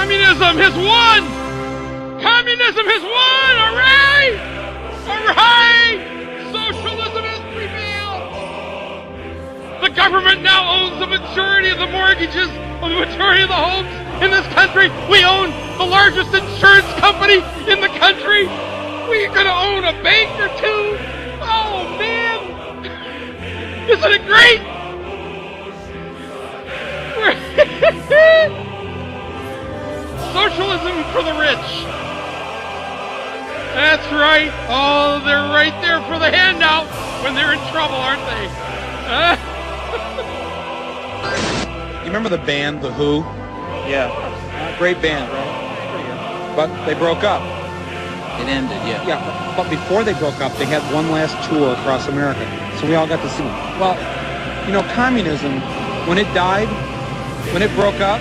Communism has won! Communism has won! Hooray! Hooray! Socialism has prevailed! The government now owns the majority of the mortgages of the majority of the homes in this country. We own the largest insurance company in the country. We're going to own a bank or two. Oh, man. Isn't it great? Socialism for the rich. That's right. Oh, they're right there for the handout when they're in trouble, aren't they? You remember the band, The Who? Yeah. Great band, right? But they broke up. It ended, yeah. Yeah, but before they broke up, they had one last tour across America. So we all got to see them. Well, you know, communism, when it died, when it broke up,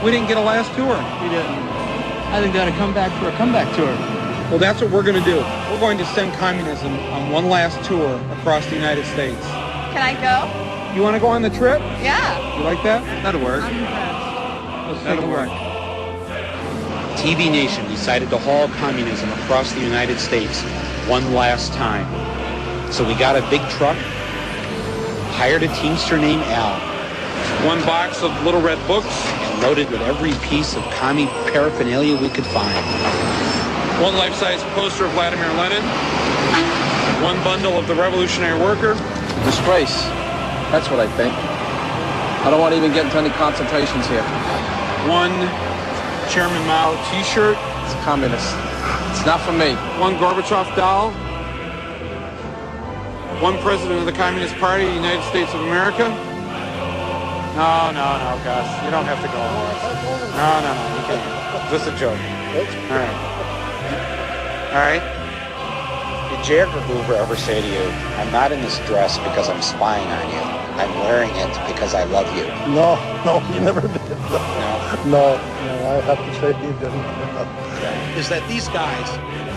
we didn't get a last tour. We didn't. I think they ought to come back for a comeback tour. Well, that's what we're going to do. We're going to send communism on one last tour across the United States. Can I go? You want to go on the trip? Yeah. You like that? That'll work. I'm impressed. That'll work. TV Nation decided to haul communism across the United States one last time. So we got a big truck, hired a teamster named Al, One box of little red books. and loaded with every piece of commie paraphernalia we could find. One life-size poster of Vladimir Lenin. One bundle of the Revolutionary Worker. Disgrace. That's what I think. I don't want to even get into any concentrations here. One Chairman Mao t-shirt. It's communist. It's not for me. One Gorbachev doll. One president of the Communist Party of the United States of America. No, Gus. You don't have to go. No, you can't. Just a joke. All right. Did J. Edgar Hoover ever say to you, I'm not in this dress because I'm spying on you. I'm wearing it because I love you? No, he never did. No, I have to say he didn't. Is that these guys,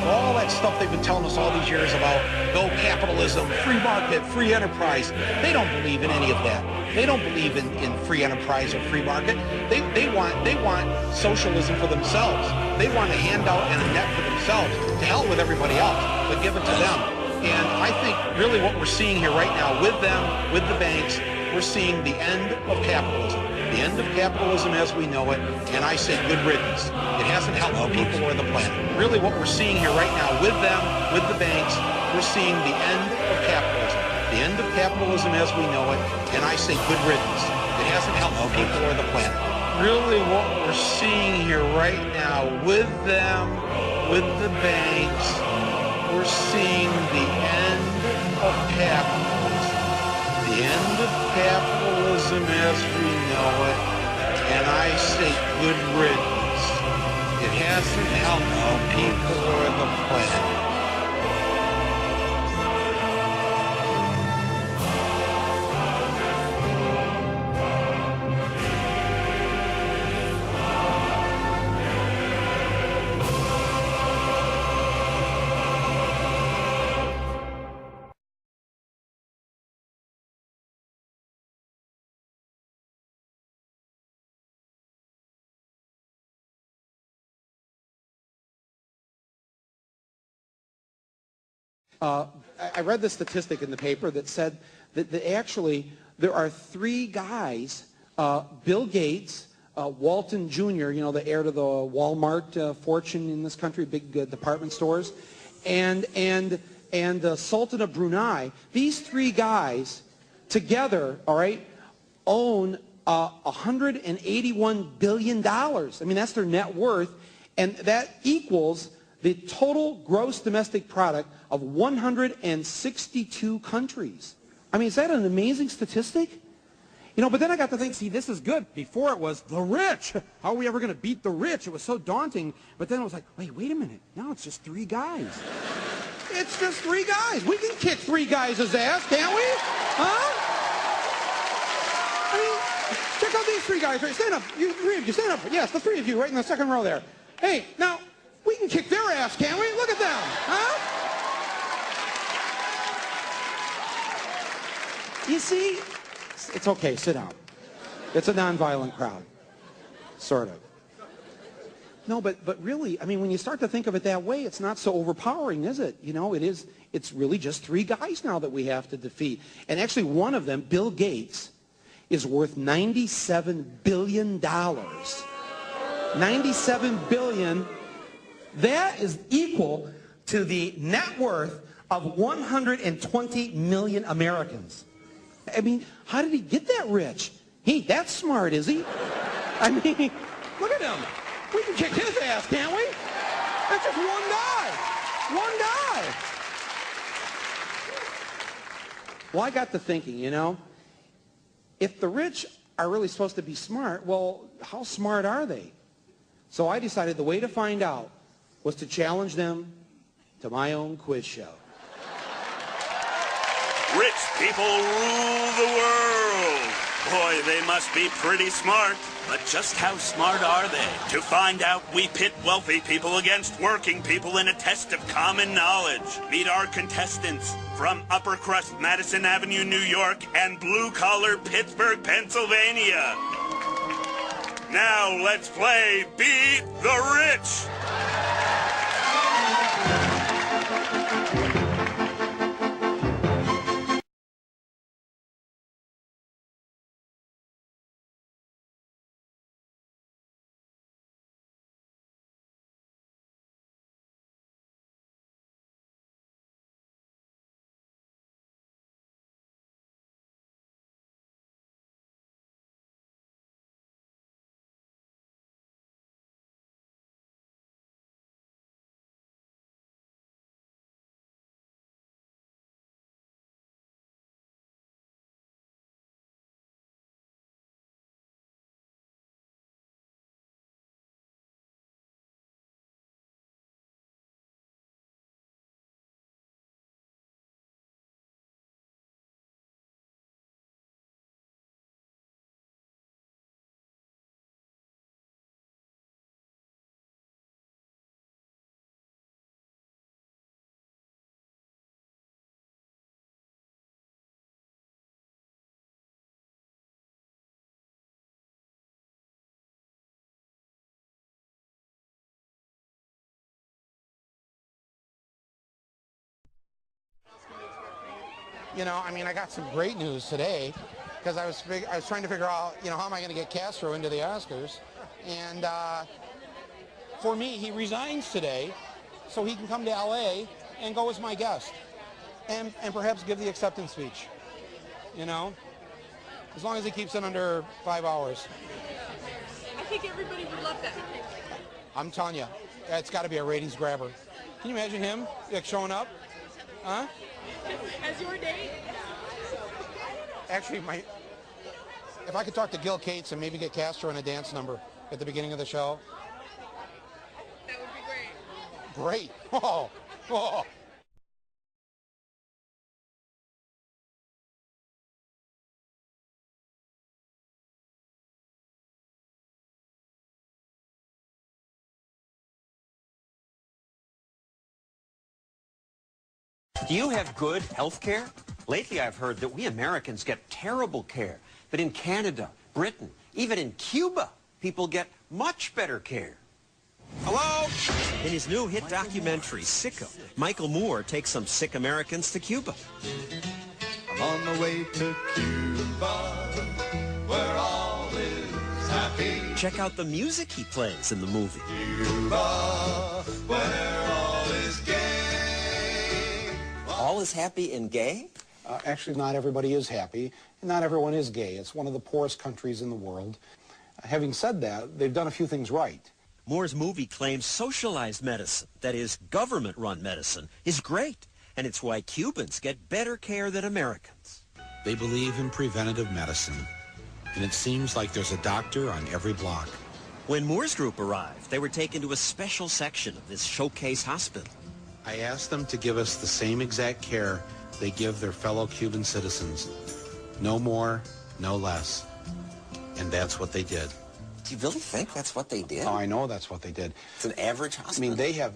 all that stuff they've been telling us all these years about go capitalism, free market, free enterprise, they don't believe in any of that. They don't believe in free enterprise or free market. They want socialism for themselves. They want a handout and a net for themselves. To hell with everybody else, but give it to them. And I think really what we're seeing here right now with them, with the banks, we're seeing the end of capitalism. The end of capitalism as we know it, and I say good riddance. It hasn't helped the people or the planet. Really what we're seeing here right now with them, with the banks, we're seeing the end of capitalism. The end of capitalism as we know it, and I say good riddance. It hasn't helped the people or the planet. Really what we're seeing here right now with them, with the banks, we're seeing the end of capitalism. The end of capitalism as we know it, and I say good riddance. It hasn't helped the people or the planet. I read the statistic in the paper that said that actually there are three guys, Bill Gates, Walton Jr., you know, the heir to the Walmart fortune in this country, big department stores, and the Sultan of Brunei. These three guys together, all right, own $181 billion. I mean, that's their net worth, and that equals the total gross domestic product of 162 countries. I mean, is that an amazing statistic? You know, but then I got to think, see, this is good. Before it was the rich. How are we ever going to beat the rich? It was so daunting. But then it was like, wait a minute. Now it's just three guys. It's just three guys. We can kick three guys' ass, can't we? Huh? I mean, check out these three guys. Right? Stand up. You three of you, stand up. Yes, the three of you right in the second row there. Hey, now, we can kick their ass, can't we? Look at them. Huh? You see, it's okay, sit down. It's a nonviolent crowd, sort of. No, but really, I mean, when you start to think of it that way, it's not so overpowering, is it? You know, it's really just three guys now that we have to defeat. And actually one of them, Bill Gates, is worth $97 billion. $97 billion. That is equal to the net worth of 120 million Americans. I mean, how did he get that rich? He ain't that smart, is he? I mean, look at him. We can kick his ass, can't we? That's just one guy. One guy. Well, I got to thinking, you know, if the rich are really supposed to be smart, well, how smart are they? So I decided the way to find out was to challenge them to my own quiz show. Rich people rule the world. Boy, they must be pretty smart. But just how smart are they? To find out, we pit wealthy people against working people in a test of common knowledge. Meet our contestants from upper crust Madison Avenue, New York, and blue-collar Pittsburgh, Pennsylvania. Now let's play Beat the Rich. You know, I mean, I got some great news today because I was trying to figure out, you know, how am I going to get Castro into the Oscars? And for me, he resigns today so he can come to LA and go as my guest and perhaps give the acceptance speech, you know, as long as he keeps it under 5 hours. I think everybody would love that. I'm telling you, it's got to be a ratings grabber. Can you imagine him like showing up? Huh? As your date? Actually, if I could talk to Gil Cates and maybe get Castro in a dance number at the beginning of the show. That would be Great. great. Oh, oh. Do you have good health care? Lately, I've heard that we Americans get terrible care. But in Canada, Britain, even in Cuba, people get much better care. Hello? In his new hit documentary, Sicko, Michael Moore takes some sick Americans to Cuba. I'm on the way to Cuba, where all is happy. Check out the music he plays in the movie. Cuba, where all is gay. All is happy and gay? Actually, not everybody is happy, and not everyone is gay. It's one of the poorest countries in the world. Having said that, they've done a few things right. Moore's movie claims socialized medicine, that is, government-run medicine, is great. And it's why Cubans get better care than Americans. They believe in preventative medicine, and it seems like there's a doctor on every block. When Moore's group arrived, they were taken to a special section of this showcase hospital. I asked them to give us the same exact care they give their fellow Cuban citizens. No more, no less. And that's what they did. Do you really think that's what they did? Oh, I know that's what they did. It's an average hospital? I mean, they have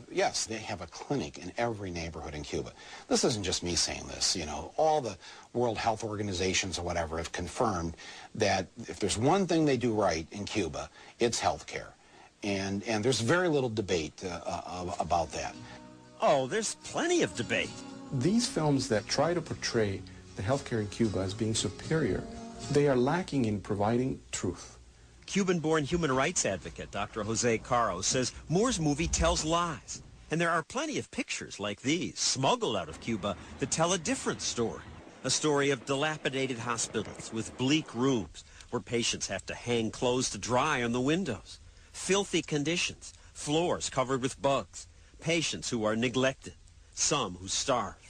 a clinic in every neighborhood in Cuba. This isn't just me saying this, you know. All the World Health Organizations or whatever have confirmed that if there's one thing they do right in Cuba, it's health care. And there's very little debate about that. Oh, there's plenty of debate. These films that try to portray the healthcare in Cuba as being superior, they are lacking in providing truth. Cuban-born human rights advocate Dr. Jose Caro says Moore's movie tells lies. And there are plenty of pictures like these, smuggled out of Cuba, that tell a different story. A story of dilapidated hospitals with bleak rooms where patients have to hang clothes to dry on the windows. Filthy conditions, floors covered with bugs, patients who are neglected, some who starve.